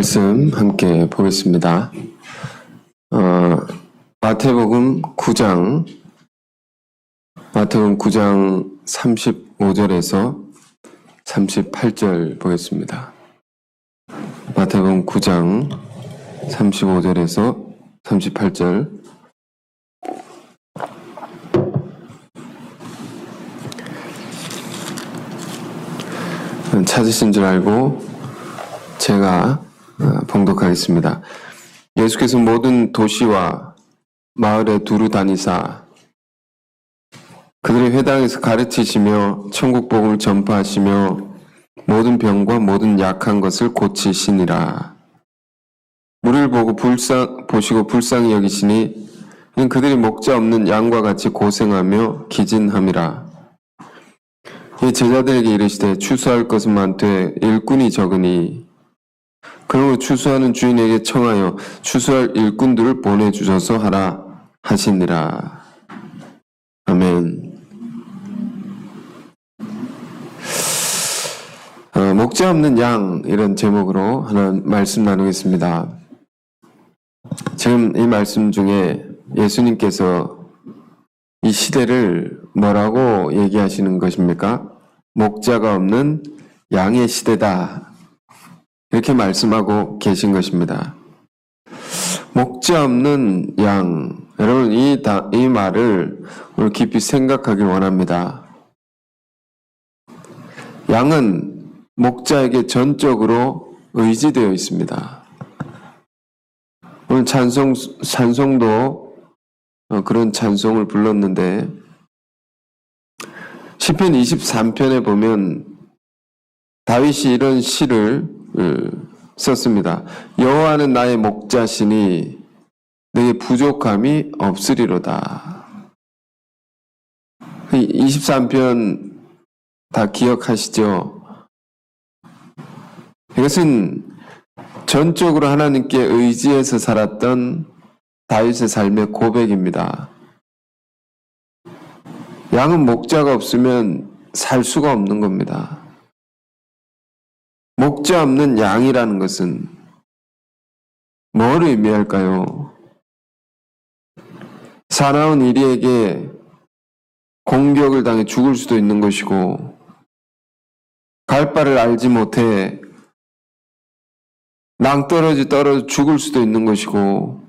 말씀 함께 보겠습니다. 마태복음 9장 35절에서 38절 보겠습니다. 마태복음 9장 35절에서 38절. 찾으신 줄 알고 제가 봉독하겠습니다. 예수께서 모든 도시와 마을에 두루 다니사 그들의 회당에서 가르치시며 천국 복음을 전파하시며 모든 병과 모든 약한 것을 고치시니라. 무리를 보시고 불쌍히 여기시니 이는 그들이 목자 없는 양과 같이 고생하며 기진함이라. 이 제자들에게 이르시되 추수할 것은 많되 일꾼이 적으니 그러므로 추수하는 주인에게 청하여 추수할 일꾼들을 보내주셔서 하라 하시니라. 아멘. 목자 없는 양, 이런 제목으로 하나 말씀 나누겠습니다. 지금 이 말씀 중에 예수님께서 이 시대를 뭐라고 얘기하시는 것입니까? 목자가 없는 양의 시대다, 이렇게 말씀하고 계신 것입니다. 목자 없는 양, 여러분 이 말을 오늘 깊이 생각하길 원합니다. 양은 목자에게 전적으로 의지되어 있습니다. 오늘 찬송도 그런 찬송을 불렀는데 시편 23편에 보면 다윗이 이런 시를 썼습니다. 여호와는 나의 목자시니 내게 부족함이 없으리로다. 23편 다 기억하시죠? 이것은 전적으로 하나님께 의지해서 살았던 다윗의 삶의 고백입니다. 양은 목자가 없으면 살 수가 없는 겁니다. 목자 없는 양이라는 것은 뭘 의미할까요? 사나운 이리에게 공격을 당해 죽을 수도 있는 것이고, 갈 바를 알지 못해 낭떠러지 떨어져 죽을 수도 있는 것이고,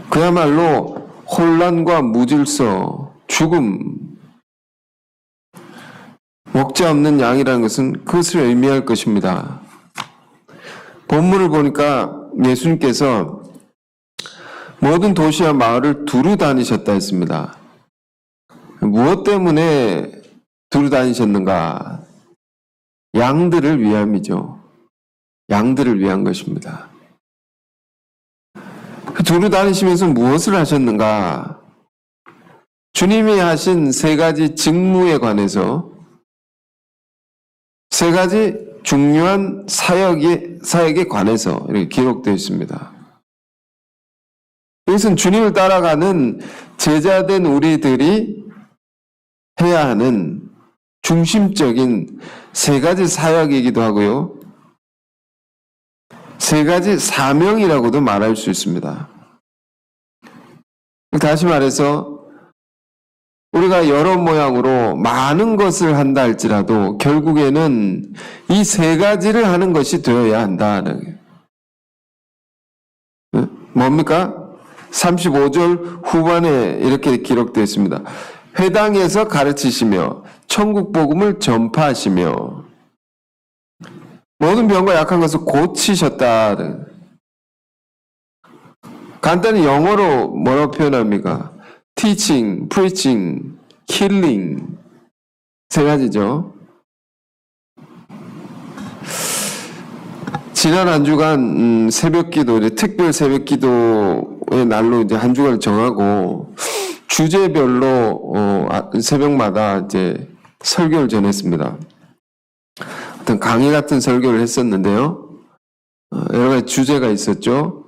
그야말로 혼란과 무질서, 죽음, 목자 없는 양이라는 것은 그것을 의미할 것입니다. 본문을 보니까 예수님께서 모든 도시와 마을을 두루 다니셨다 했습니다. 무엇 때문에 두루 다니셨는가? 양들을 위함이죠. 양들을 위한 것입니다. 두루 다니시면서 무엇을 하셨는가? 주님이 하신 세 가지 직무에 관해서 세 가지 중요한 사역에 관해서 이렇게 기록되어 있습니다. 이것은 주님을 따라가는 제자된 우리들이 해야 하는 중심적인 세 가지 사역이기도 하고요, 세 가지 사명이라고도 말할 수 있습니다. 다시 말해서 우리가 여러 모양으로 많은 것을 한다 할지라도 결국에는 이 세 가지를 하는 것이 되어야 한다는. 뭡니까? 35절 후반에 이렇게 기록되어 있습니다. 회당에서 가르치시며 천국 복음을 전파하시며 모든 병과 약한 것을 고치셨다. 간단히 영어로 뭐라고 표현합니까? teaching, preaching, healing, 세 가지죠. 지난 한 주간 새벽기도, 특별 새벽기도의 날로 이제 한 주간을 정하고 주제별로 새벽마다 이제 설교를 전했습니다. 어떤 강의 같은 설교를 했었는데요. 여러 가지 주제가 있었죠.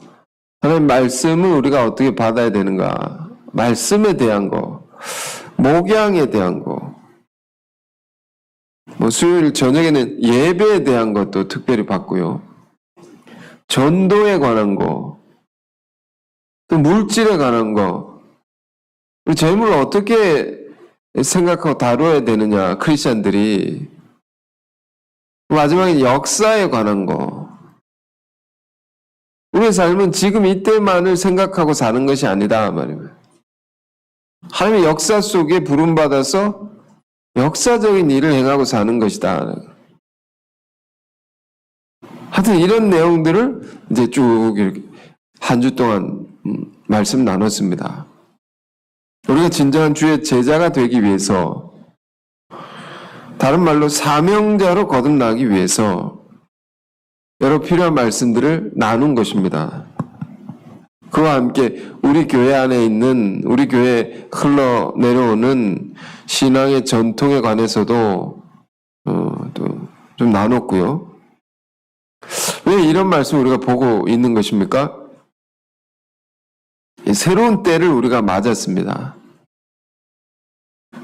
하나님 말씀을 우리가 어떻게 받아야 되는가? 말씀에 대한 거, 목양에 대한 거, 수요일 저녁에는 예배에 대한 것도 특별히 받고요. 전도에 관한 거, 또 물질에 관한 거, 우리 재물을 어떻게 생각하고 다뤄야 되느냐, 크리스찬들이. 마지막에 역사에 관한 거. 우리의 삶은 지금 이때만을 생각하고 사는 것이 아니다 말입니다. 하나님의 역사 속에 부름받아서 역사적인 일을 행하고 사는 것이다. 하여튼 이런 내용들을 이제 쭉 이렇게 한 주 동안 말씀 나눴습니다. 우리가 진정한 주의 제자가 되기 위해서, 다른 말로 사명자로 거듭나기 위해서 여러 필요한 말씀들을 나눈 것입니다. 그와 함께 우리 교회 안에 있는, 우리 교회에 흘러내려오는 신앙의 전통에 관해서도 또 좀 나눴고요. 왜 이런 말씀 우리가 보고 있는 것입니까? 새로운 때를 우리가 맞았습니다.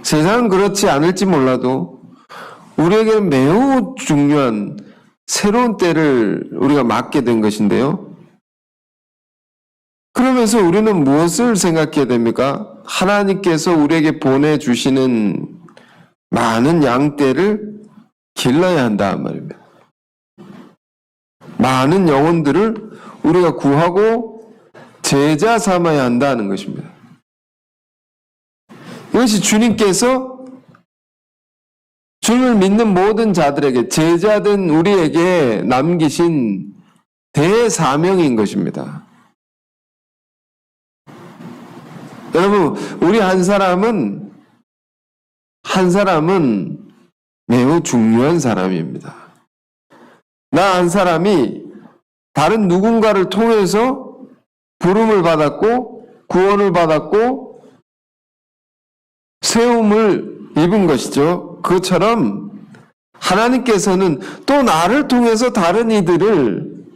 세상은 그렇지 않을지 몰라도 우리에게는 매우 중요한 새로운 때를 우리가 맞게 된 것인데요. 그러면서 우리는 무엇을 생각해야 됩니까? 하나님께서 우리에게 보내주시는 많은 양떼를 길러야 한다 말입니다. 많은 영혼들을 우리가 구하고 제자 삼아야 한다는 것입니다. 이것이 주님께서 주님을 믿는 모든 자들에게, 제자된 우리에게 남기신 대사명인 것입니다. 여러분, 우리 한 사람은 매우 중요한 사람입니다. 나 한 사람이 다른 누군가를 통해서 부름을 받았고 구원을 받았고 세움을 입은 것이죠. 그것처럼 하나님께서는 또 나를 통해서 다른 이들을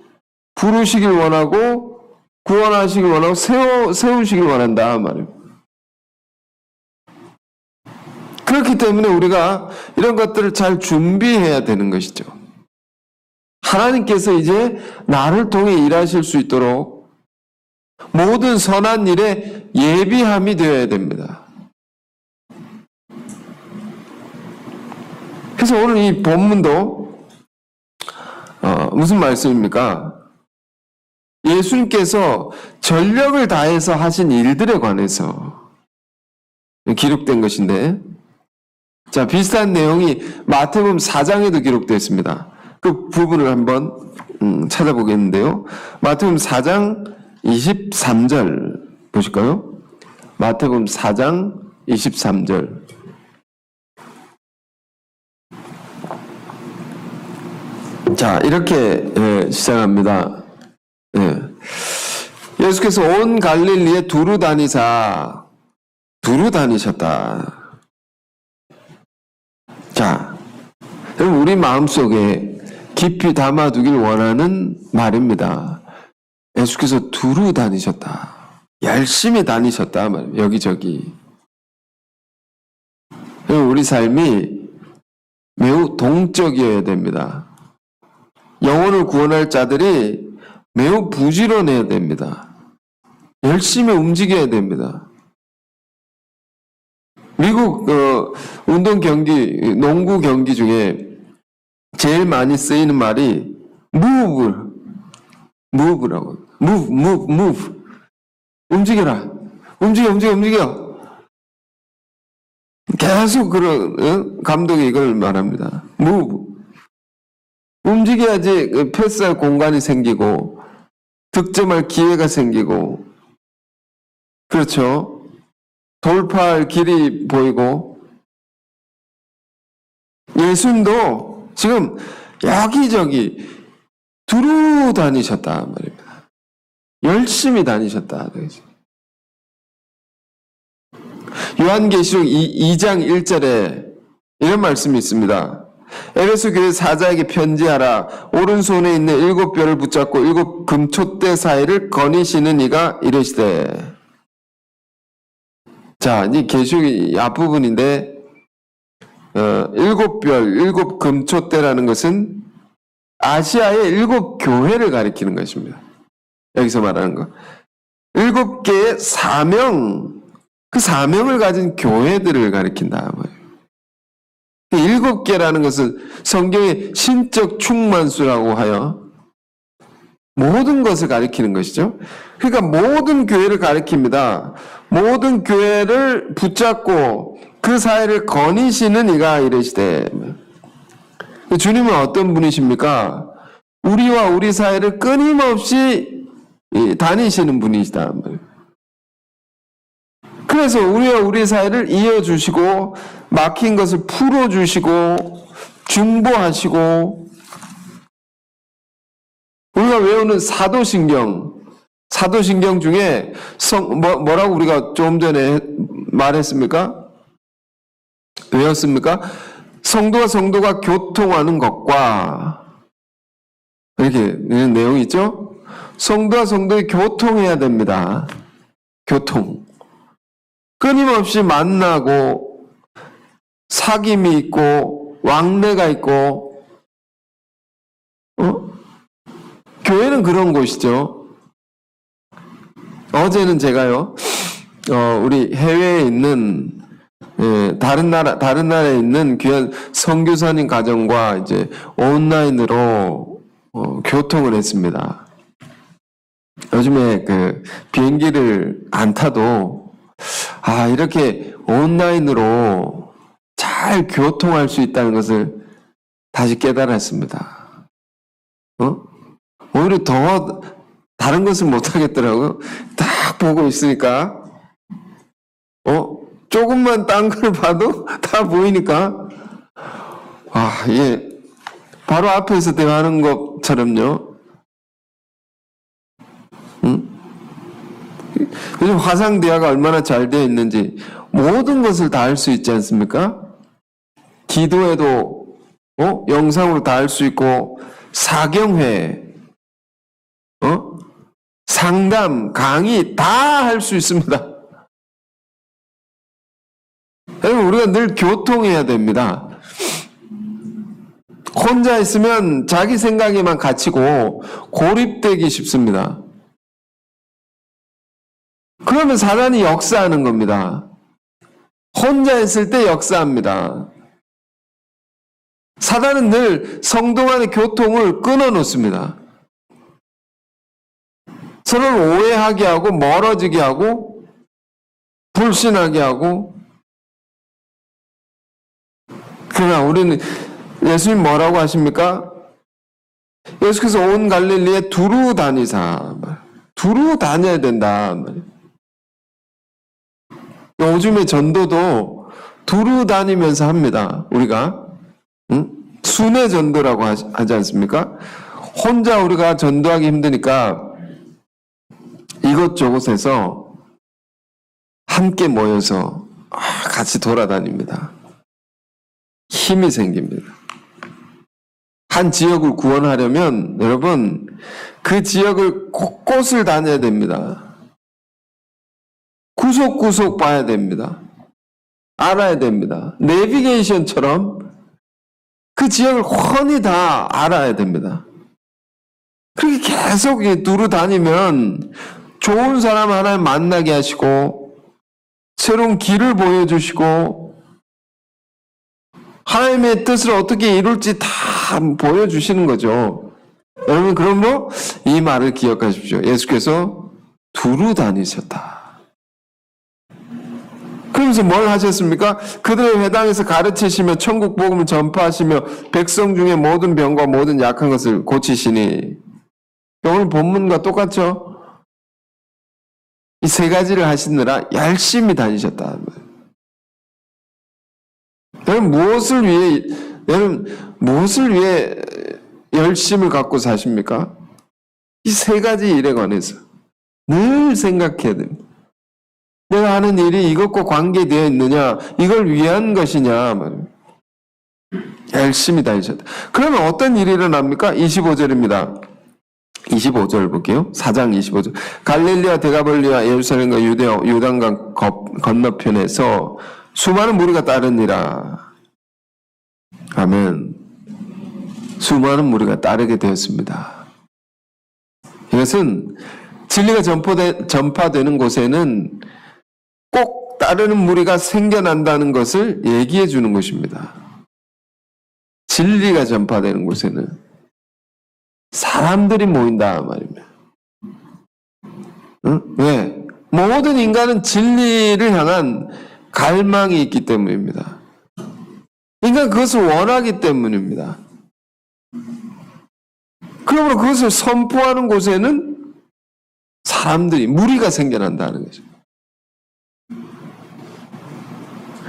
부르시길 원하고 구원하시길 원하고 세우시길 원한다 말이에요. 그렇기 때문에 우리가 이런 것들을 잘 준비해야 되는 것이죠. 하나님께서 이제 나를 통해 일하실 수 있도록 모든 선한 일에 예비함이 되어야 됩니다. 그래서 오늘 이 본문도 무슨 말씀입니까? 예수님께서 전력을 다해서 하신 일들에 관해서 기록된 것인데, 자, 비슷한 내용이 마태복음 4장에도 기록되어 있습니다. 그 부분을 한번 찾아보겠는데요. 마태복음 4장 23절 보실까요? 마태복음 4장 23절. 자, 이렇게 시작합니다. 예수께서 온 갈릴리에 두루 다니셨다. 자, 여러분, 우리 마음속에 깊이 담아두길 원하는 말입니다. 예수께서 두루 다니셨다. 열심히 다니셨다. 여기저기. 우리 삶이 매우 동적이어야 됩니다. 영혼을 구원할 자들이 매우 부지런해야 됩니다. 열심히 움직여야 됩니다. 미국 운동 경기, 농구 경기 중에 제일 많이 쓰이는 말이 move라고. move. 움직여라. 움직여. 계속 그런 감독이 이걸 말합니다. move. 움직여야지 패스할 공간이 생기고 득점할 기회가 생기고, 그렇죠. 돌파할 길이 보이고. 예수님도 지금 여기저기 두루 다니셨다 말입니다. 열심히 다니셨다. 요한계시록 2장 1절에 이런 말씀이 있습니다. 에베소 교회 사자에게 편지하라. 오른손에 있는 7뼈를 붙잡고 7 금촛대 사이를 거니시는 이가 이르시되. 자, 이 계시록이 앞부분인데 일곱 별, 일곱 금초대라는 것은 아시아의 일곱 교회를 가리키는 것입니다. 여기서 말하는 거. 일곱 개의 사명, 그 사명을 가진 교회들을 가리킨다. 일곱 개라는 것은 성경의 신적 충만수라고 하여 모든 것을 가리키는 것이죠. 그러니까 모든 교회를 가리킵니다. 모든 교회를 붙잡고 그 사이를 거니시는 이가 이르시되. 주님은 어떤 분이십니까? 우리와 우리 사이를 끊임없이 다니시는 분이시다. 그래서 우리와 우리 사이를 이어주시고 막힌 것을 풀어주시고 중보하시고, 우리가 외우는 사도신경 중에 뭐라고 우리가 좀 전에 말했습니까? 외웠습니까? 성도가 교통하는 것과, 이렇게 이런 내용이 있죠? 성도와 성도가 교통해야 됩니다. 교통. 끊임없이 만나고 사귐이 있고 왕래가 있고, 교회는 그런 곳이죠. 어제는 제가요, 우리 해외에 있는, 다른 나라에 있는 귀한 선교사님 가정과 이제 온라인으로 교통을 했습니다. 요즘에 그 비행기를 안 타도 이렇게 온라인으로 잘 교통할 수 있다는 것을 다시 깨달았습니다. 오히려 더 다른 것을 못 하겠더라고요. 딱 보고 있으니까 조금만 딴 걸 봐도 다 보이니까 이게 바로 앞에서 대화하는 것처럼요. 요즘 화상 대화가 얼마나 잘 되어 있는지 모든 것을 다 할 수 있지 않습니까? 기도에도 영상으로 다 할 수 있고, 사경회, 상담, 강의 다 할 수 있습니다. 여러분, 우리가 늘 교통해야 됩니다. 혼자 있으면 자기 생각에만 갇히고 고립되기 쉽습니다. 그러면 사단이 역사하는 겁니다. 혼자 있을 때 역사합니다. 사단은 늘 성도 간의 교통을 끊어놓습니다. 서로를 오해하게 하고 멀어지게 하고 불신하게 하고. 그러나 우리는, 예수님 뭐라고 하십니까? 예수께서 온 갈릴리에 두루 다니사, 두루 다녀야 된다. 요즘의 전도도 두루 다니면서 합니다. 우리가 순회 전도라고 하지 않습니까? 혼자 우리가 전도하기 힘드니까 이곳저곳에서 함께 모여서 같이 돌아다닙니다. 힘이 생깁니다. 한 지역을 구원하려면 여러분, 그 지역을 곳곳을 다녀야 됩니다. 구석구석 봐야 됩니다. 알아야 됩니다. 내비게이션처럼 그 지역을 훤히 다 알아야 됩니다. 그렇게 계속 두루 다니면 좋은 사람 하나 만나게 하시고, 새로운 길을 보여주시고, 하나님의 뜻을 어떻게 이룰지 다 보여주시는 거죠. 여러분, 그러므로 이 말을 기억하십시오. 예수께서 두루 다니셨다. 그러면서 뭘 하셨습니까? 그들의 회당에서 가르치시며 천국 복음을 전파하시며 백성 중에 모든 병과 모든 약한 것을 고치시니. 오늘 본문과 똑같죠? 이 세 가지를 하시느라 열심히 다니셨다. 여러분, 무엇을 위해 열심을 갖고 사십니까? 이 세 가지 일에 관해서 늘 생각해야 됩니다. 내가 하는 일이 이것과 관계되어 있느냐, 이걸 위한 것이냐, 열심히 다니셨다. 그러면 어떤 일이 일어납니까? 25절입니다. 25절 볼게요. 4장 25절. 갈릴리와 데가볼리와 예루살렘과 유대와 요단강 건너편에서 수많은 무리가 따르니라. 아멘. 수많은 무리가 따르게 되었습니다. 이것은 진리가 전파되는 곳에는 꼭 따르는 무리가 생겨난다는 것을 얘기해 주는 것입니다. 진리가 전파되는 곳에는 사람들이 모인다 말입니다. 응? 왜? 모든 인간은 진리를 향한 갈망이 있기 때문입니다. 인간 그것을 원하기 때문입니다. 그러므로 그것을 선포하는 곳에는 사람들이, 무리가 생겨난다는 거죠.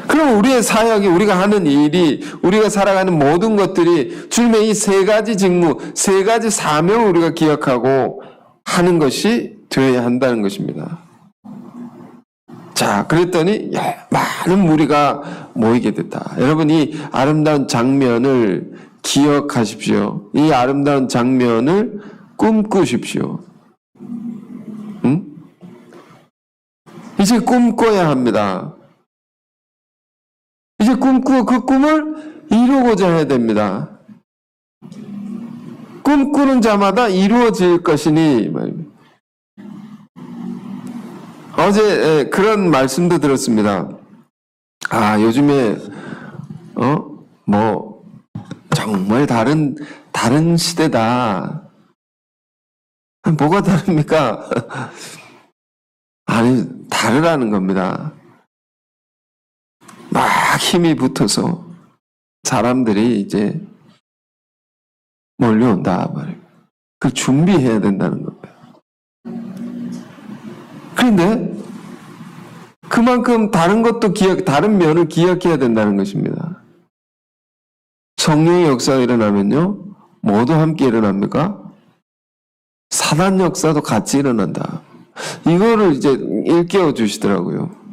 그럼 우리의 사역이, 우리가 하는 일이, 우리가 살아가는 모든 것들이 주님의 이 세 가지 직무, 세 가지 사명을 우리가 기억하고 하는 것이 되어야 한다는 것입니다. 자, 그랬더니 많은 무리가 모이게 됐다. 여러분, 이 아름다운 장면을 기억하십시오. 이 아름다운 장면을 꿈꾸십시오. 응? 이제 꿈꿔야 합니다. 이제 꿈꾸고 그 꿈을 이루고자 해야 됩니다. 꿈꾸는 자마다 이루어질 것이니 말입니다. 어제 그런 말씀도 들었습니다. 아, 요즘에 정말 다른 시대다. 뭐가 다릅니까? 아니, 다르라는 겁니다. 막 힘이 붙어서 사람들이 이제 몰려온다 말입니다. 그걸 준비해야 된다는 겁니다. 그런데 그만큼 다른 면을 기억해야 된다는 것입니다. 성령의 역사가 일어나면요, 모두 함께 일어납니까? 사단 역사도 같이 일어난다. 이거를 이제 일깨워 주시더라고요.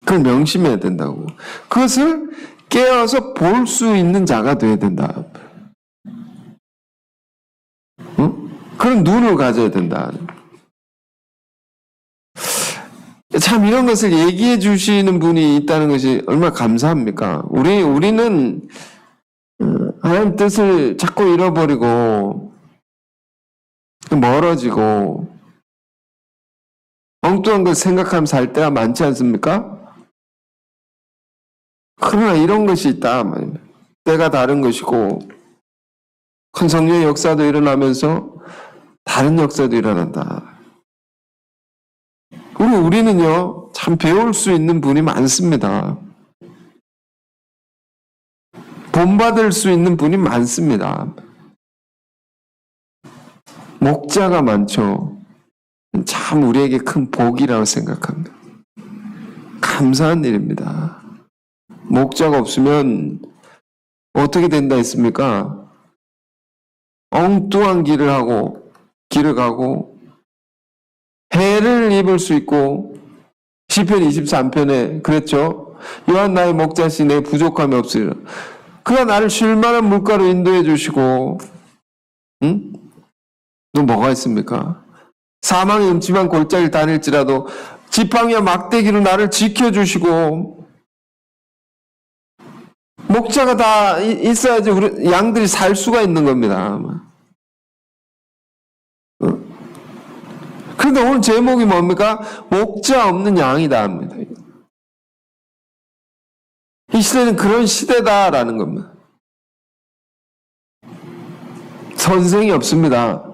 그걸 명심해야 된다고. 그것을 깨어서 볼 수 있는 자가 돼야 된다. 그런 눈을 가져야 된다. 참 이런 것을 얘기해 주시는 분이 있다는 것이 얼마나 감사합니까? 우리는 하나님 뜻을 자꾸 잃어버리고 멀어지고 엉뚱한 걸 생각하면서 살 때가 많지 않습니까? 그러나 이런 것이 있다. 때가 다른 것이고 큰 성령의 역사도 일어나면서 다른 역사도 일어난다. 우리는요, 참 배울 수 있는 분이 많습니다. 본받을 수 있는 분이 많습니다. 목자가 많죠. 참 우리에게 큰 복이라고 생각합니다. 감사한 일입니다. 목자가 없으면 어떻게 된다 했습니까? 엉뚱한 길을 가고 해를 입을 수 있고, 시편 23편에 그랬죠. 요한 나의 목자시 내 부족함이 없으리라. 그가 나를 쉴만한 물가로 인도해 주시고, 또 뭐가 있습니까? 사망의 음침한 골짜기를 다닐지라도 지팡이와 막대기로 나를 지켜주시고, 목자가 다 있어야지 우리 양들이 살 수가 있는 겁니다. 그런데 오늘 제목이 뭡니까? 목자 없는 양이다 합니다. 이 시대는 그런 시대다라는 겁니다. 선생이 없습니다.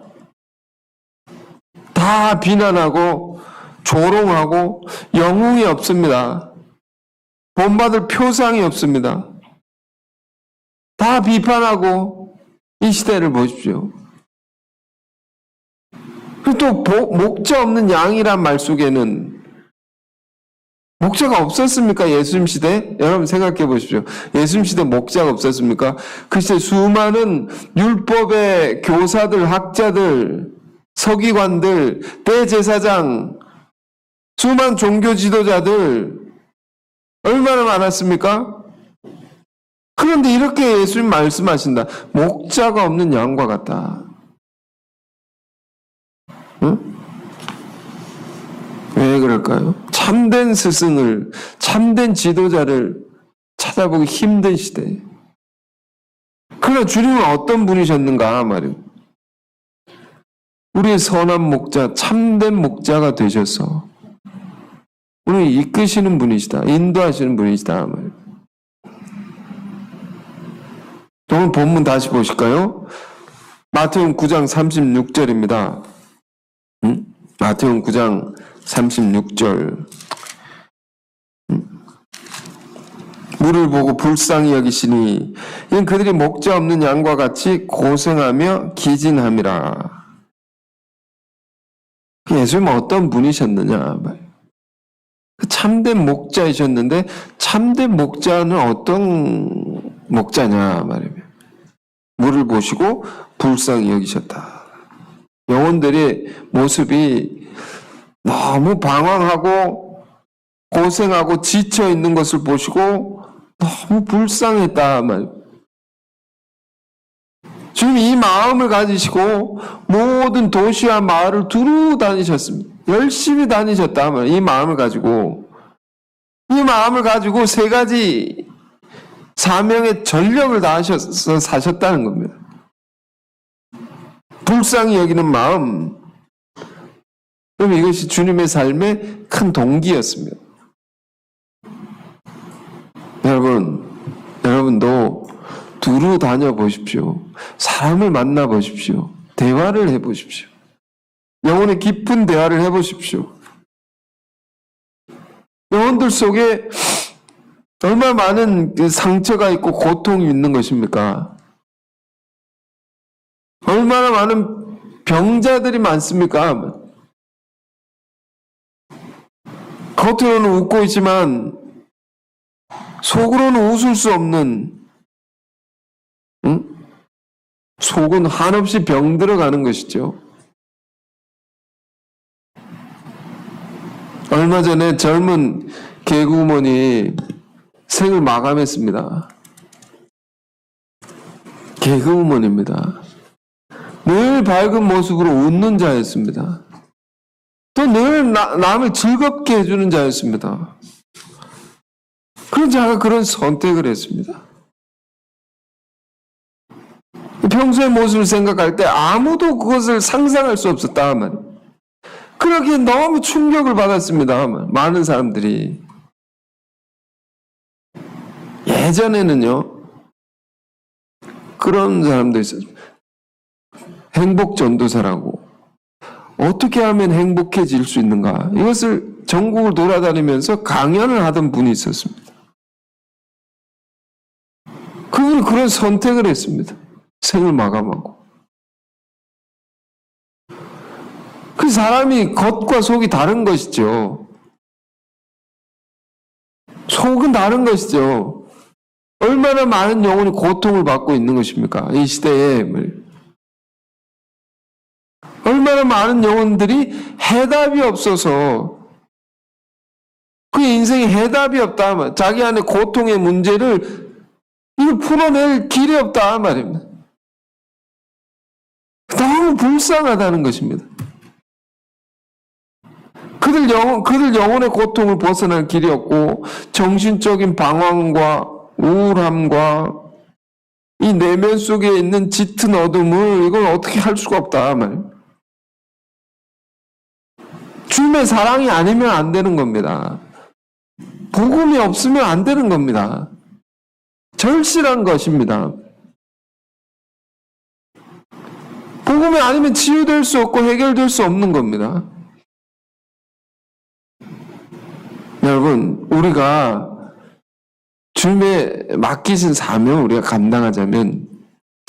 다 비난하고 조롱하고 영웅이 없습니다. 본받을 표상이 없습니다. 다 비판하고 이 시대를 보십시오. 그리고 또 목자 없는 양이란 말 속에는 목자가 없었습니까? 예수님 시대? 여러분 생각해 보십시오. 예수님 시대 목자가 없었습니까? 그 시대 수많은 율법의 교사들, 학자들, 서기관들, 대제사장, 수많은 종교 지도자들 얼마나 많았습니까? 그런데 이렇게 예수님 말씀하신다. 목자가 없는 양과 같다. 응? 왜 그럴까요? 참된 스승을, 참된 지도자를 찾아보기 힘든 시대. 그러나 주님은 어떤 분이셨는가 말이에요. 우리의 선한 목자, 참된 목자가 되셔서 우리를 이끄시는 분이시다. 인도하시는 분이시다. 오늘 본문 다시 보실까요? 마태복음 9장 36절입니다. 마태복음 9장 36절. 물을 보고 불쌍히 여기시니 이는 그들이 목자 없는 양과 같이 고생하며 기진함이라. 예수님은 어떤 분이셨느냐? 참된 목자이셨는데 참된 목자는 어떤 목자냐 말이에요. 물을 보시고 불쌍히 여기셨다. 영혼들의 모습이 너무 방황하고 고생하고 지쳐 있는 것을 보시고 너무 불쌍했다 말이에요. 주님 이 마음을 가지시고 모든 도시와 마을을 두루 다니셨습니다. 열심히 다니셨다 말이에요. 이 마음을 가지고 세 가지 사명의 전력을 다하셔서 사셨다는 겁니다. 불쌍히 여기는 마음. 그럼 이것이 주님의 삶의 큰 동기였습니다. 여러분도 두루 다녀보십시오. 사람을 만나보십시오. 대화를 해보십시오. 영혼의 깊은 대화를 해보십시오. 영혼들 속에 얼마나 많은 상처가 있고 고통이 있는 것입니까? 얼마나 많은 병자들이 많습니까? 겉으로는 웃고 있지만 속으로는 웃을 수 없는, 속은 한없이 병들어가는 것이죠. 얼마 전에 젊은 개그우먼이 생을 마감했습니다. 개그우먼입니다. 늘 밝은 모습으로 웃는 자였습니다. 또 늘 남을 즐겁게 해주는 자였습니다. 그런 자가 그런 선택을 했습니다. 평소의 모습을 생각할 때 아무도 그것을 상상할 수 없었다 말이에요. 그러기에 너무 충격을 받았습니다. 많은 사람들이. 예전에는요, 그런 사람도 있었어요. 행복 전도사라고. 어떻게 하면 행복해질 수 있는가? 이것을 전국을 돌아다니면서 강연을 하던 분이 있었습니다. 그분이 그런 선택을 했습니다. 생을 마감하고. 그 사람이 겉과 속이 다른 것이죠. 속은 다른 것이죠. 얼마나 많은 영혼이 고통을 받고 있는 것입니까? 이 시대에. 얼마나 많은 영혼들이 해답이 없어서 그 인생에 해답이 없다 말. 자기 안에 고통의 문제를 이거 풀어낼 길이 없다 말입니다. 너무 불쌍하다는 것입니다. 그들 영혼의 고통을 벗어날 길이 없고 정신적인 방황과 우울함과 이 내면 속에 있는 짙은 어둠을 이걸 어떻게 할 수가 없다 말. 주님의 사랑이 아니면 안 되는 겁니다. 복음이 없으면 안 되는 겁니다. 절실한 것입니다. 복음이 아니면 치유될 수 없고 해결될 수 없는 겁니다. 여러분, 우리가 주님의 맡기신 사명을 우리가 감당하자면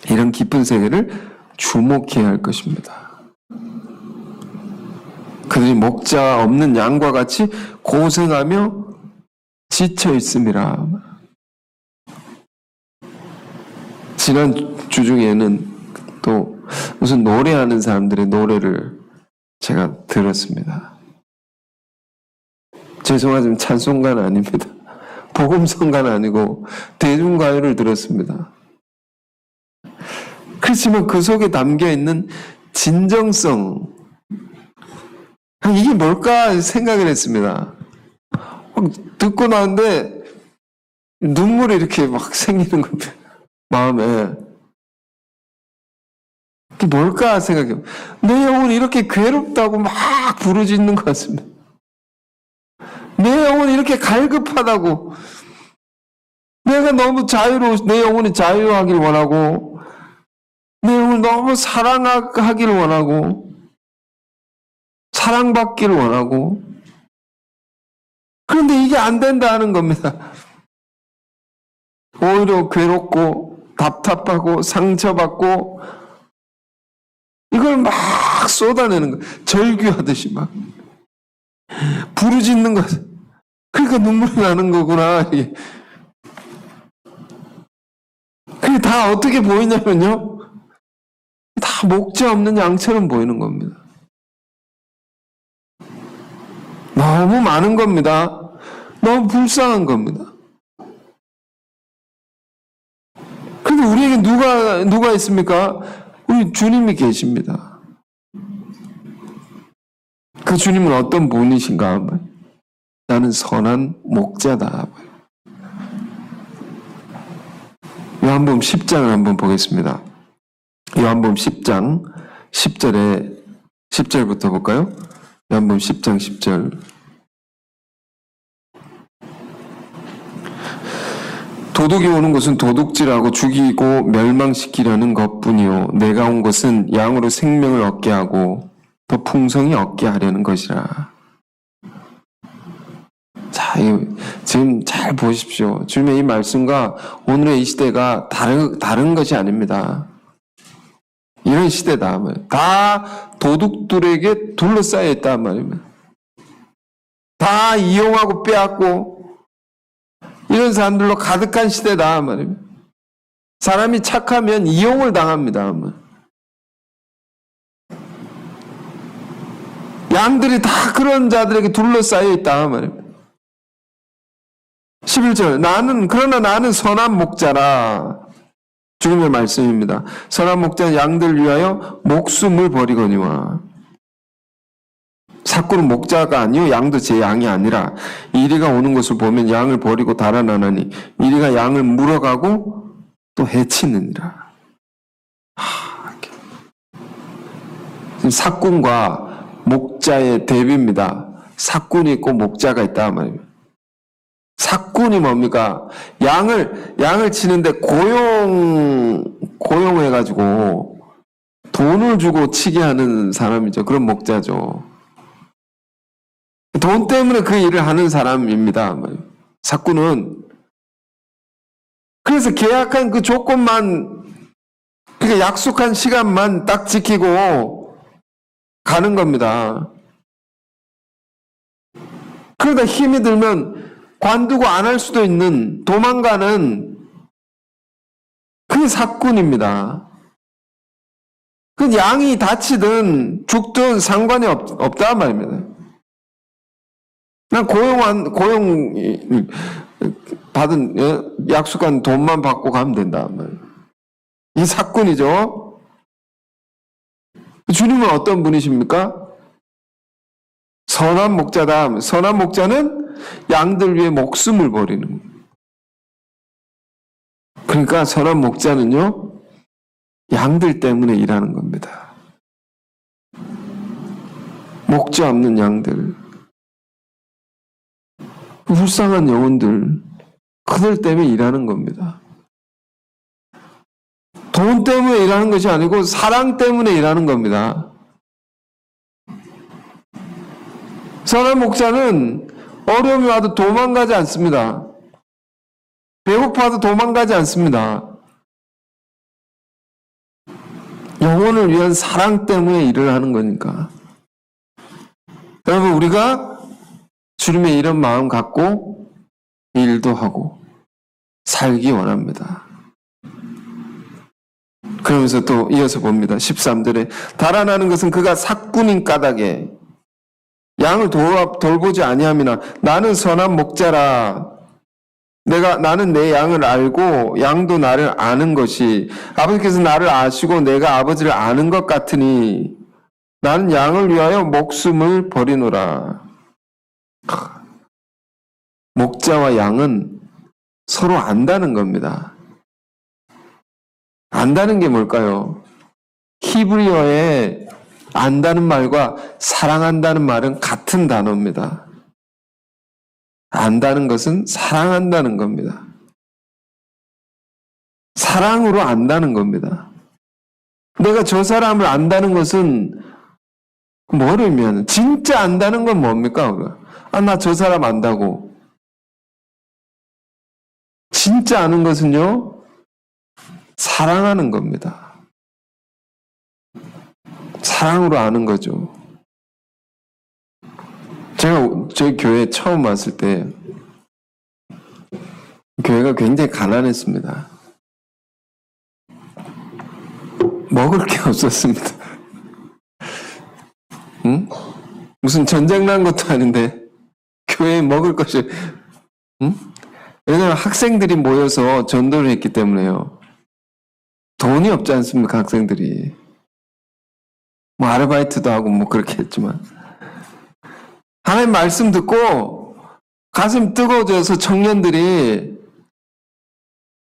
이런 깊은 세계를 주목해야 할 것입니다. 그들이 목자 없는 양과 같이 고생하며 지쳐 있음이라. 지난 주 중에는 또 무슨 노래하는 사람들의 노래를 제가 들었습니다. 죄송하지만 찬송가는 아닙니다. 복음성가는 아니고 대중가요를 들었습니다. 그렇지만 그 속에 담겨있는 진정성, 이게 뭘까 생각을 했습니다. 듣고 나는데 눈물이 이렇게 막 생기는 겁니다. 마음에. 그게 뭘까 생각해. 내 영혼이 이렇게 괴롭다고 막 부르짖는 것 같습니다. 내 영혼이 이렇게 갈급하다고, 내가 너무 내 영혼이 자유하길 원하고, 내 영혼을 너무 사랑하기를 원하고, 사랑받기를 원하고, 그런데 이게 안 된다는 겁니다. 오히려 괴롭고, 답답하고, 상처받고, 이걸 막 쏟아내는 거예요. 절규하듯이 막. 부르짖는 것. 그러니까 눈물이 나는 거구나. 그게 다 어떻게 보이냐면요. 다 목자 없는 양처럼 보이는 겁니다. 너무 많은 겁니다. 너무 불쌍한 겁니다. 그런데 우리에게 누가 있습니까? 우리 주님이 계십니다. 그 주님은 어떤 분이신가? 나는 선한 목자다. 요한복음 10장을 한번 보겠습니다. 요한복음 10장 10절부터 볼까요? 요한복음 10장 10절. 도둑이 오는 것은 도둑질하고 죽이고 멸망시키려는 것뿐이요 내가 온 것은 양으로 생명을 얻게 하고 더 풍성히 얻게 하려는 것이라. 자, 지금 잘 보십시오. 주님의 이 말씀과 오늘의 이 시대가 다른 것이 아닙니다. 이런 시대다. 다 도둑들에게 둘러싸여 있단 말입니다. 다 이용하고 빼앗고 이런 사람들로 가득한 시대다 말입니다. 사람이 착하면 이용을 당합니다. 양들이 다 그런 자들에게 둘러싸여 있다 말입니다. 11절 그러나 나는 선한 목자라. 주님의 말씀입니다. 선한 목자는 양들 위하여 목숨을 버리거니와. 사꾼은 목자가 아니요 양도 제 양이 아니라 이리가 오는 것을 보면 양을 버리고 달아나나니 이리가 양을 물어가고 또 해치느니라. 사꾼과 목자의 대비입니다. 사꾼이 있고 목자가 있다 말입니다. 사꾼이 뭡니까? 양을 치는데 고용해가지고 돈을 주고 치게 하는 사람이죠. 그런 목자죠. 돈 때문에 그 일을 하는 사람입니다. 사꾼은. 그래서 계약한 그 조건만, 그러니까 약속한 시간만 딱 지키고 가는 겁니다. 그러다 힘이 들면 관두고 안 할 수도 있는, 도망가는 그게 사꾼입니다. 그 양이 다치든 죽든 상관이 없다 말입니다. 난 고용 받은 약속한 돈만 받고 가면 된다. 이 사꾼이죠. 주님은 어떤 분이십니까? 선한 목자다. 선한 목자는 양들 위해 목숨을 버리는 거예요. 그러니까 선한 목자는요, 양들 때문에 일하는 겁니다. 목자 없는 양들, 불쌍한 영혼들, 그들 때문에 일하는 겁니다. 돈 때문에 일하는 것이 아니고 사랑 때문에 일하는 겁니다. 선한 목자는 어려움이 와도 도망가지 않습니다. 배고파도 도망가지 않습니다. 영혼을 위한 사랑 때문에 일을 하는 거니까. 여러분, 우리가 주님의 이런 마음 갖고 일도 하고 살기 원합니다. 그러면서 또 이어서 봅니다. 13절에 달아나는 것은 그가 사꾼인 까닭에 양을 돌보지 아니함이나 나는 선한 목자라. 나는 내 양을 알고 양도 나를 아는 것이 아버지께서 나를 아시고 내가 아버지를 아는 것 같으니 나는 양을 위하여 목숨을 버리노라. 목자와 양은 서로 안다는 겁니다. 안다는 게 뭘까요? 히브리어에 안다는 말과 사랑한다는 말은 같은 단어입니다. 안다는 것은 사랑한다는 겁니다. 사랑으로 안다는 겁니다. 내가 저 사람을 안다는 것은 뭐냐면 진짜 안다는 건 뭡니까? 나 저 사람 안다고. 진짜 아는 것은요, 사랑하는 겁니다. 사랑으로 아는 거죠. 제가 저희 교회에 처음 왔을 때 교회가 굉장히 가난했습니다. 먹을 게 없었습니다. 응? 무슨 전쟁 난 것도 아닌데 교회에 먹을 것이, 응? 왜냐하면 학생들이 모여서 전도를 했기 때문에요. 돈이 없지 않습니까, 학생들이. 뭐 아르바이트도 하고 뭐 그렇게 했지만 하나님 말씀 듣고 가슴 뜨거워져서 청년들이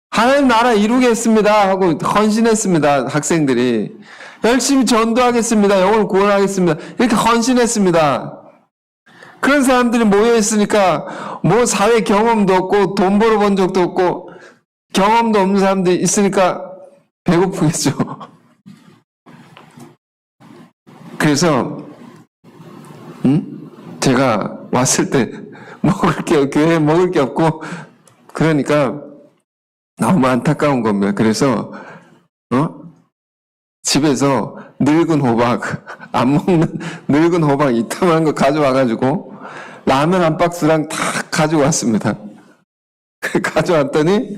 하나님 나라 이루겠습니다 하고 헌신했습니다. 학생들이 열심히 전도하겠습니다. 영혼을 구원하겠습니다. 이렇게 헌신했습니다. 그런 사람들이 모여있으니까 뭐 사회 경험도 없고 돈 벌어본 적도 없고 경험도 없는 사람들이 있으니까 배고프겠죠. 그래서 제가 왔을 때 교회에 먹을 게 없고 그러니까 너무 안타까운 겁니다. 그래서 집에서 늙은 호박, 안 먹는 늙은 호박 이따만한 거 가져와가지고 라면 한 박스랑 다 가져왔습니다. 가져왔더니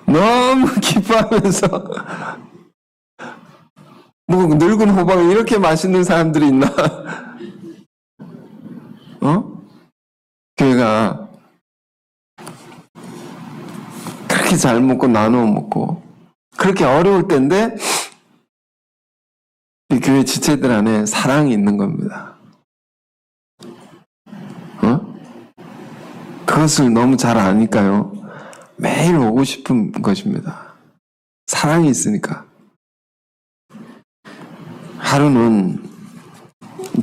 너무 기뻐하면서 뭐 늙은 호박이 이렇게 맛있는 사람들이 있나? 교회가 그렇게 잘 먹고 나누어 먹고 그렇게 어려울 때인데 이 교회 지체들 안에 사랑이 있는 겁니다. 그것을 너무 잘 아니까요. 매일 오고 싶은 것입니다. 사랑이 있으니까. 하루는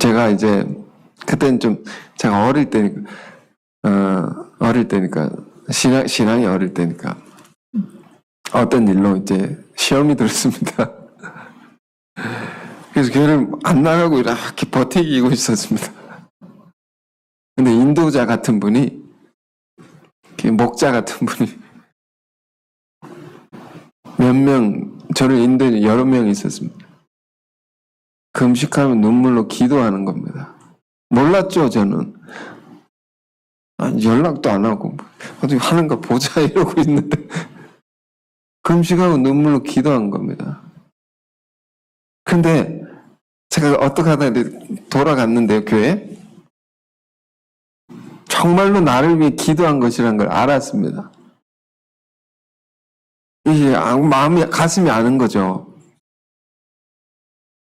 제가 이제 그때는 좀 제가 어릴 때니까 신앙이 어릴 때니까 어떤 일로 이제 시험이 들었습니다. 그래서 교회를 안 나가고 이렇게 버티고 있었습니다. 근데 인도자 같은 분이, 목자 같은 분이 몇 명, 저를 인도에 여러 명 있었습니다. 금식하면 눈물로 기도하는 겁니다. 몰랐죠, 저는. 연락도 안 하고, 어떻게 하는가 보자 이러고 있는데, 금식하고 눈물로 기도한 겁니다. 근데, 제가 어떻게 하다 돌아갔는데요, 교회에. 정말로 나를 위해 기도한 것이라는 걸 알았습니다. 이게 가슴이 아는 거죠.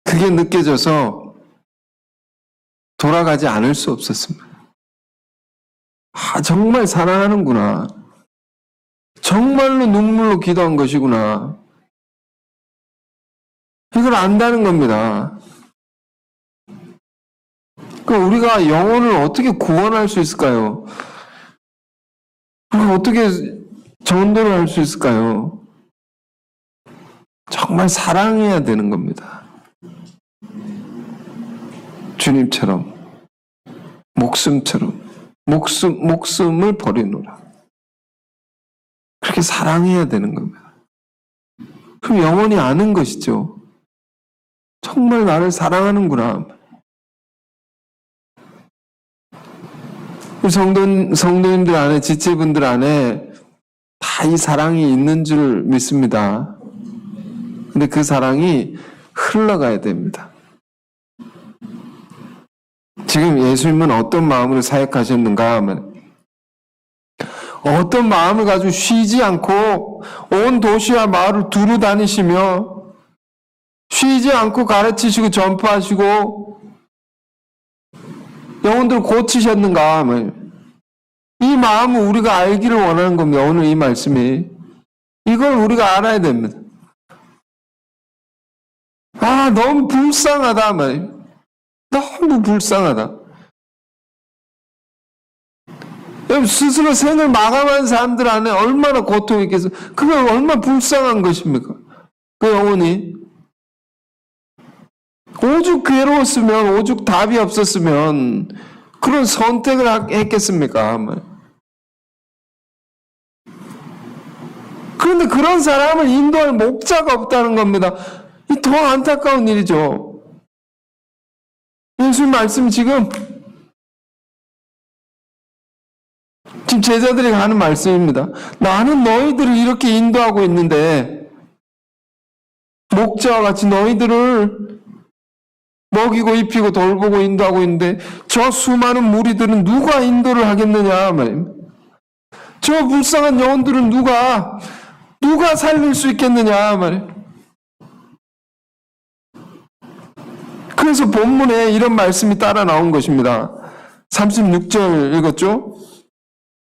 그게 느껴져서 돌아가지 않을 수 없었습니다. 정말 사랑하는구나. 정말로 눈물로 기도한 것이구나. 이걸 안다는 겁니다. 그럼 우리가 영혼을 어떻게 구원할 수 있을까요? 어떻게 전도를 할 수 있을까요? 정말 사랑해야 되는 겁니다. 주님처럼, 목숨처럼, 목숨을 버리노라. 그렇게 사랑해야 되는 겁니다. 그럼 영원히 아는 것이죠. 정말 나를 사랑하는구나. 성도님들 안에, 지체분들 안에 다 이 사랑이 있는 줄 믿습니다. 근데 그 사랑이 흘러가야 됩니다. 지금 예수님은 어떤 마음으로 사역하셨는가 하면 어떤 마음을 가지고 쉬지 않고 온 도시와 마을을 두루 다니시며 쉬지 않고 가르치시고 전파하시고 영혼들을 고치셨는가 하면 이 마음을 우리가 알기를 원하는 겁니다. 오늘 이 말씀이. 이걸 우리가 알아야 됩니다. 아, 너무 불쌍하다 말이에요. 너무 불쌍하다. 스스로 생을 마감한 사람들 안에 얼마나 고통이 있겠어. 그게 얼마나 불쌍한 것입니까? 그 영혼이. 오죽 괴로웠으면, 오죽 답이 없었으면 그런 선택을 했겠습니까? 그런데 그런 사람을 인도할 목자가 없다는 겁니다. 이 더 안타까운 일이죠. 예수님 말씀 지금 제자들이 하는 말씀입니다. 나는 너희들을 이렇게 인도하고 있는데 목자와 같이 너희들을 먹이고 입히고 돌보고 인도하고 있는데 저 수많은 무리들은 누가 인도를 하겠느냐 말입니다. 저 불쌍한 영혼들은 누가 살릴 수 있겠느냐 말이에요. 그래서 본문에 이런 말씀이 따라 나온 것입니다. 36절 읽었죠?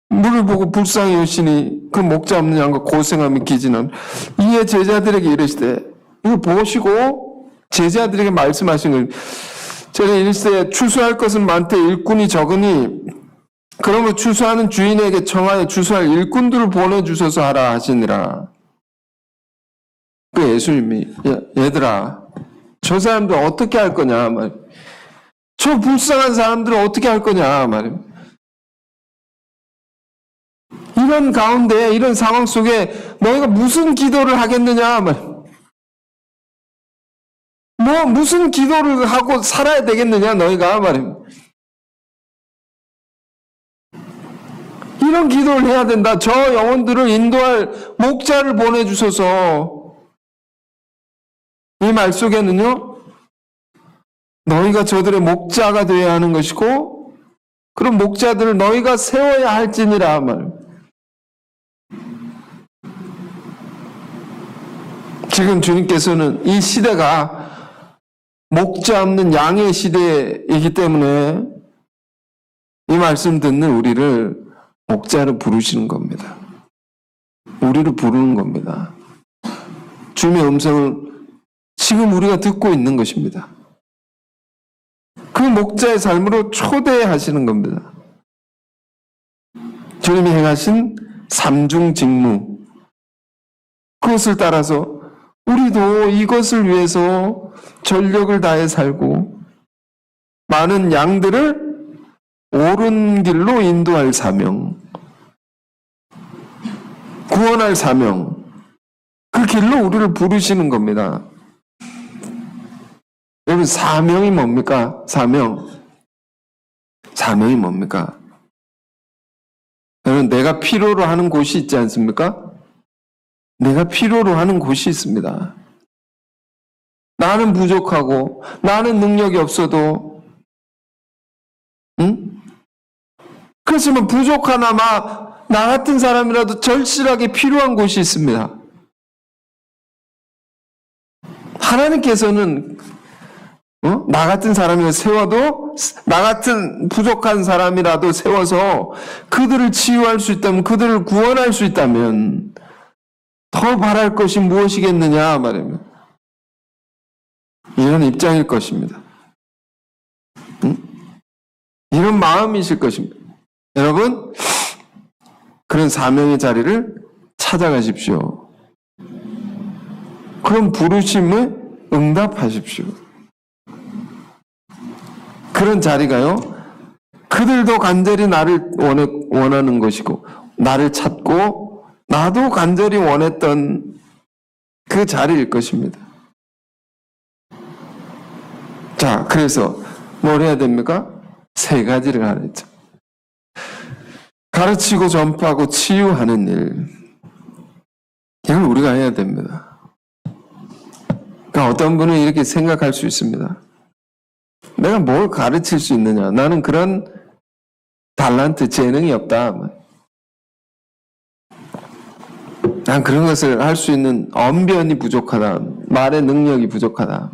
물을 보고 불쌍히 여시니 그 목자 없는 양과 고생하며 기지는 이에 제자들에게 이르시되 이거 보시고 제자들에게 말씀하신 거예요. 저는 일세 추수할 것은 많되 일꾼이 적으니 그러므로 추수하는 주인에게 청하여 추수할 일꾼들을 보내주셔서 하라 하시니라. 그 예수님이 얘들아 저 사람들 어떻게 할 거냐 말. 저 불쌍한 사람들은 어떻게 할 거냐 말입니다. 이런 가운데 이런 상황 속에 너희가 무슨 기도를 하겠느냐 말. 무슨 기도를 하고 살아야 되겠느냐 너희가 말입니다. 이런 기도를 해야 된다. 저 영혼들을 인도할 목자를 보내주셔서. 이 말 속에는요, 너희가 저들의 목자가 되어야 하는 것이고, 그런 목자들을 너희가 세워야 할지니라 말. 지금 주님께서는 이 시대가 목자 없는 양의 시대이기 때문에 이 말씀 듣는 우리를 목자로 부르시는 겁니다. 우리를 부르는 겁니다. 주님의 음성을 지금 우리가 듣고 있는 것입니다. 그 목자의 삶으로 초대하시는 겁니다. 주님이 행하신 삼중 직무, 그것을 따라서 우리도 이것을 위해서 전력을 다해 살고 많은 양들을 옳은 길로 인도할 사명, 구원할 사명, 그 길로 우리를 부르시는 겁니다. 여러분, 사명이 뭡니까? 사명이 뭡니까? 여러분, 내가 필요로 하는 곳이 있지 않습니까? 내가 필요로 하는 곳이 있습니다. 나는 부족하고 나는 능력이 없어도 그렇지만 부족하나마 나 같은 사람이라도 절실하게 필요한 곳이 있습니다. 하나님께서는 나 같은 사람을 세워도 나 같은 부족한 사람이라도 세워서 그들을 치유할 수 있다면 그들을 구원할 수 있다면 더 바랄 것이 무엇이겠느냐 말입니다. 이런 입장일 것입니다. 이런 마음이실 것입니다. 여러분, 그런 사명의 자리를 찾아가십시오. 그런 부르심을 응답하십시오. 그런 자리가요, 그들도 간절히 나를 원하는 것이고, 나를 찾고, 나도 간절히 원했던 그 자리일 것입니다. 자, 그래서 뭘 해야 됩니까? 세 가지를 하라 했죠. 가르치고 전파하고 치유하는 일. 이걸 우리가 해야 됩니다. 그러니까 어떤 분은 이렇게 생각할 수 있습니다. 내가 뭘 가르칠 수 있느냐? 나는 그런 달란트, 재능이 없다. 난 그런 것을 할 수 있는 언변이 부족하다. 말의 능력이 부족하다.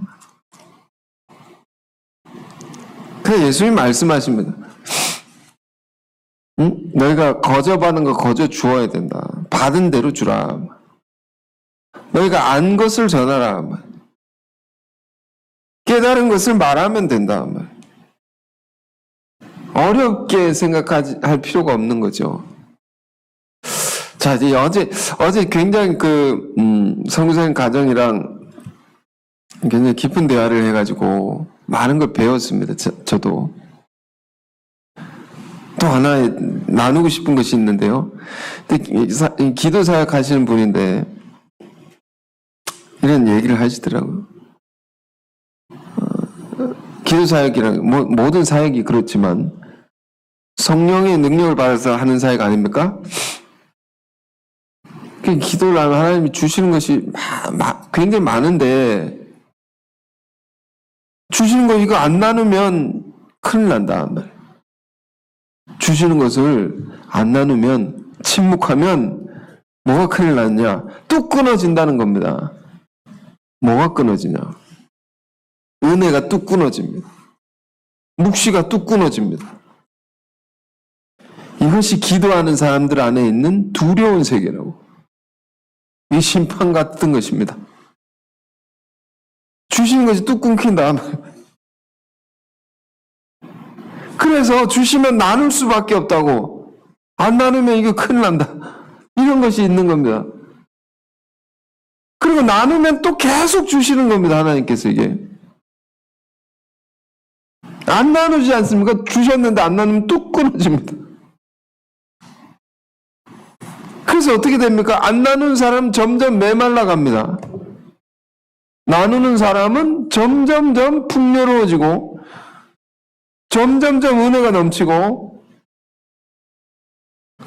그래서 예수님이 말씀하십니다. 너희가 거저받은 거 거저 주어야 된다. 받은 대로 주라. 너희가 안 것을 전하라. 깨달은 것을 말하면 된다. 어렵게 생각할 필요가 없는 거죠. 자, 이제 어제 굉장히 선교사님 가정이랑 굉장히 깊은 대화를 해가지고 많은 걸 배웠습니다. 저도. 또 하나 나누고 싶은 것이 있는데요. 기도 사역 하시는 분인데 이런 얘기를 하시더라고요. 기도 사역이랑 모든 사역이 그렇지만 성령의 능력을 받아서 하는 사역 아닙니까? 기도를 하면 하나님이 주시는 것이 굉장히 많은데 주시는 거 이거 안 나누면 큰일 난다. 주시는 것을 안 나누면 침묵하면 뭐가 큰일 났냐? 뚝 끊어진다는 겁니다. 뭐가 끊어지냐? 은혜가 뚝 끊어집니다. 묵시가 뚝 끊어집니다. 이것이 기도하는 사람들 안에 있는 두려운 세계라고. 이 심판 같은 것입니다. 주시는 것이 뚝 끊긴다. 그래서 주시면 나눌 수밖에 없다고. 안 나누면 이거 큰일 난다. 이런 것이 있는 겁니다. 그리고 나누면 또 계속 주시는 겁니다. 하나님께서 이게. 안 나누지 않습니까? 주셨는데 안 나누면 뚝 끊어집니다. 그래서 어떻게 됩니까? 안 나누는 사람은 점점 메말라 갑니다. 나누는 사람은 점점점 풍요로워지고 점점점 은혜가 넘치고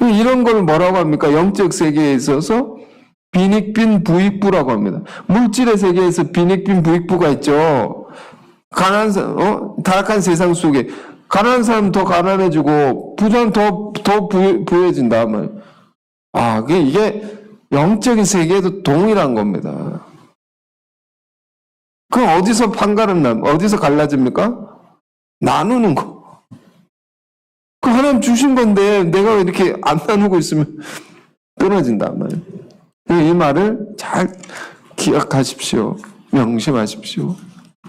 이런 걸 뭐라고 합니까? 영적 세계에 있어서 빈익빈 부익부라고 합니다. 물질의 세계에서 빈익빈 부익부가 있죠. 가난한 사람, 타락한 세상 속에 가난한 사람 더 가난해지고 부자는 더 부해진다. 이게 영적인 세계에도 동일한 겁니다. 그럼 어디서 어디서 갈라집니까? 나누는 거. 그 하나님 주신 건데 내가 왜 이렇게 안 나누고 있으면 끊어진단 말이에요. 이 말을 잘 기억하십시오. 명심하십시오.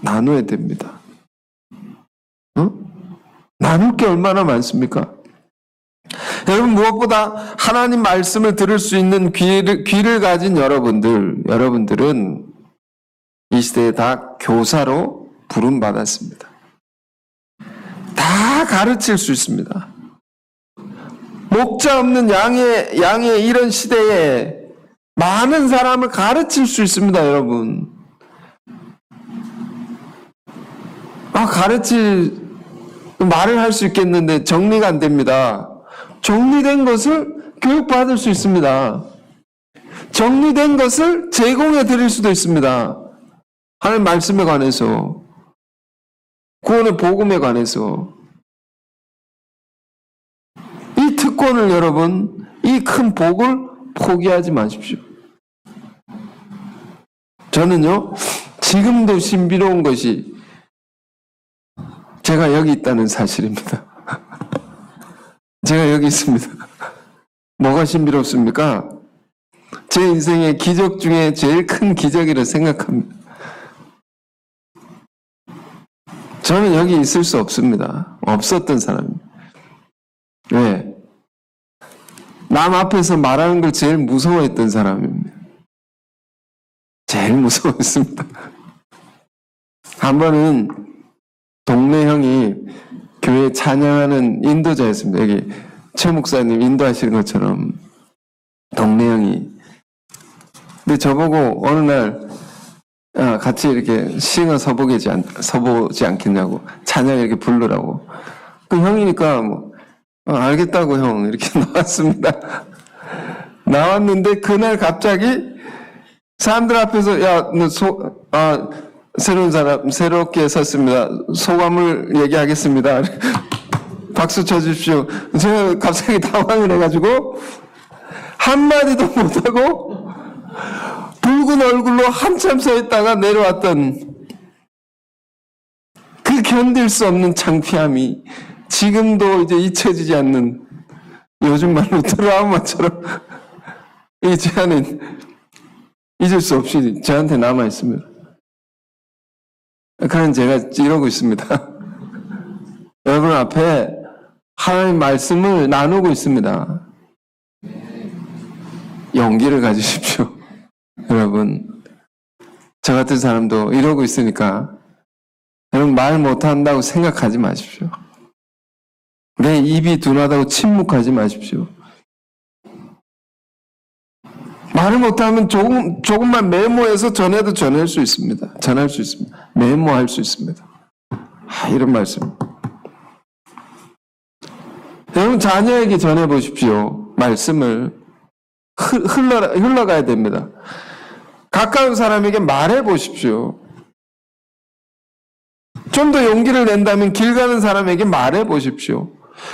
나눠야 됩니다. 나눌 게 얼마나 많습니까? 여러분, 무엇보다 하나님 말씀을 들을 수 있는 귀를 가진 여러분들은 이 시대에 다 교사로 부름받았습니다. 다 가르칠 수 있습니다. 목자 없는 양의 이런 시대에 많은 사람을 가르칠 수 있습니다, 여러분. 말을 할 수 있겠는데 정리가 안 됩니다. 정리된 것을 교육받을 수 있습니다. 정리된 것을 제공해 드릴 수도 있습니다. 하나님 말씀에 관해서, 구원의 복음에 관해서. 이 특권을 여러분, 이 큰 복을 포기하지 마십시오. 저는요, 지금도 신비로운 것이 제가 여기 있다는 사실입니다. 제가 여기 있습니다. 뭐가 신비롭습니까? 제 인생의 기적 중에 제일 큰 기적이라 생각합니다. 저는 여기 있을 수 없습니다. 없었던 사람입니다. 왜? 남 앞에서 말하는 걸 제일 무서워했던 사람입니다. 제일 무서워했습니다. 한 번은 동네 형이 교회 찬양하는 인도자였습니다. 여기 최 목사님 인도하시는 것처럼 동네 형이. 근데 저보고 어느 날 같이 이렇게 시nger 서보지 않겠냐고, 찬양 이렇게 부르라고. 그 형이니까 알겠다고 형 이렇게 나왔습니다. 나왔는데 그날 갑자기 사람들 앞에서 새로운 사람 새롭게 섰습니다. 소감을 얘기하겠습니다. 박수 쳐주십시오. 제가 갑자기 당황을 해가지고 한마디도 못하고 붉은 얼굴로 한참 서 있다가 내려왔던 그 견딜 수 없는 창피함이 지금도 이제 잊혀지지 않는, 요즘 말로 트라우마처럼 제 안에 잊을 수 없이 저한테 남아 있습니다. 그런 제가 이러고 있습니다. 여러분 앞에 하나님 말씀을 나누고 있습니다. 용기를 가지십시오. 여러분, 저 같은 사람도 이러고 있으니까 여러분 말 못한다고 생각하지 마십시오. 내 입이 둔하다고 침묵하지 마십시오. 말을 못하면 조금만 메모해서 전해도 전할 수 있습니다. 전할 수 있습니다. 메모할 수 있습니다. 이런 말씀. 여러분 자녀에게 전해보십시오. 말씀을 흘러가야 됩니다. 가까운 사람에게 말해보십시오. 좀 더 용기를 낸다면 길 가는 사람에게 말해보십시오.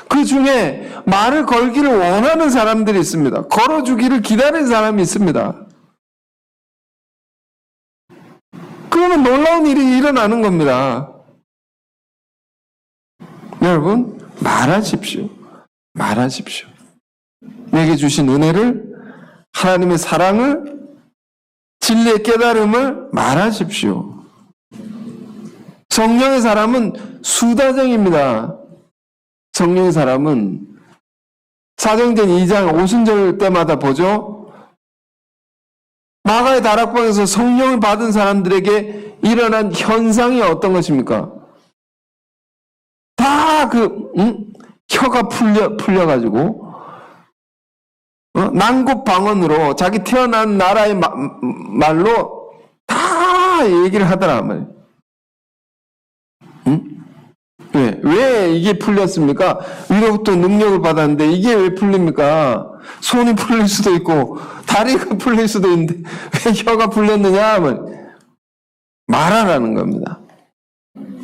그 중에 말을 걸기를 원하는 사람들이 있습니다. 걸어주기를 기다리는 사람이 있습니다. 그러면 놀라운 일이 일어나는 겁니다. 여러분, 말하십시오. 말하십시오. 내게 주신 은혜를, 하나님의 사랑을, 진리의 깨달음을 말하십시오. 성령의 사람은 수다쟁입니다. 성령의 사람은 사도행전 2장 오순절 때마다 보죠. 마가의 다락방에서 성령을 받은 사람들에게 일어난 현상이 어떤 것입니까? 다 혀가 풀려가지고 난국방언으로 자기 태어난 나라의 말로 다 얘기를 하더라 말이에요. 왜 이게 풀렸습니까? 위로부터 능력을 받았는데 이게 왜 풀립니까? 손이 풀릴 수도 있고 다리가 풀릴 수도 있는데 왜 혀가 풀렸느냐? 말하라는 겁니다.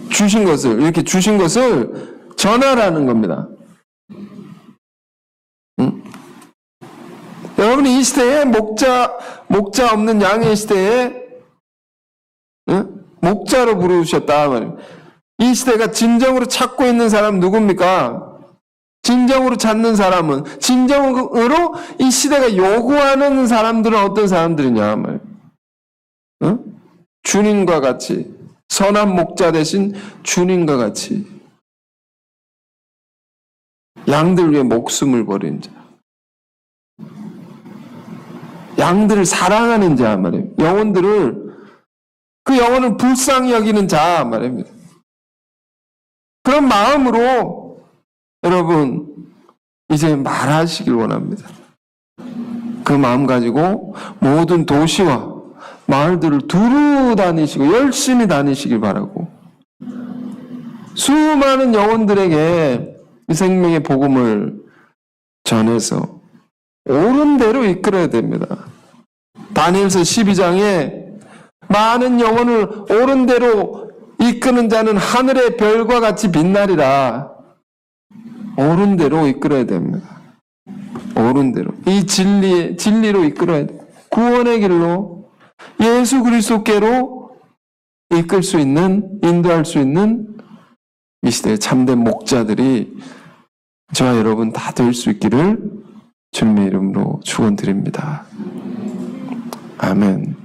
이렇게 주신 것을 전하라는 겁니다. 여러분이 이 시대에 목자 없는 양의 시대에 목자로 부르셨다 말이에요. 이 시대가 진정으로 찾고 있는 사람 누굽니까? 진정으로 찾는 사람은, 진정으로 이 시대가 요구하는 사람들은 어떤 사람들이냐 말이에요. 주님과 같이, 선한 목자 대신 주님과 같이 양들 위해 목숨을 버린 자, 양들을 사랑하는 자 말이에요. 그 영혼을 불쌍히 여기는 자 말입니다. 그런 마음으로 여러분 이제 말하시길 원합니다. 그 마음 가지고 모든 도시와 마을들을 두루 다니시고 열심히 다니시길 바라고, 수많은 영혼들에게 이 생명의 복음을 전해서 옳은 대로 이끌어야 됩니다. 다니엘서 12장에 많은 영혼을 옳은 대로 이끄는 자는 하늘의 별과 같이 빛나리라. 옳은 대로 이끌어야 됩니다. 옳은 대로. 이 진리로 이끌어야 돼요. 구원의 길로, 예수 그리스도께로 이끌 수 있는, 인도할 수 있는 이 시대의 참된 목자들이 저와 여러분 다 될 수 있기를 주님의 이름으로 축원드립니다. 아멘.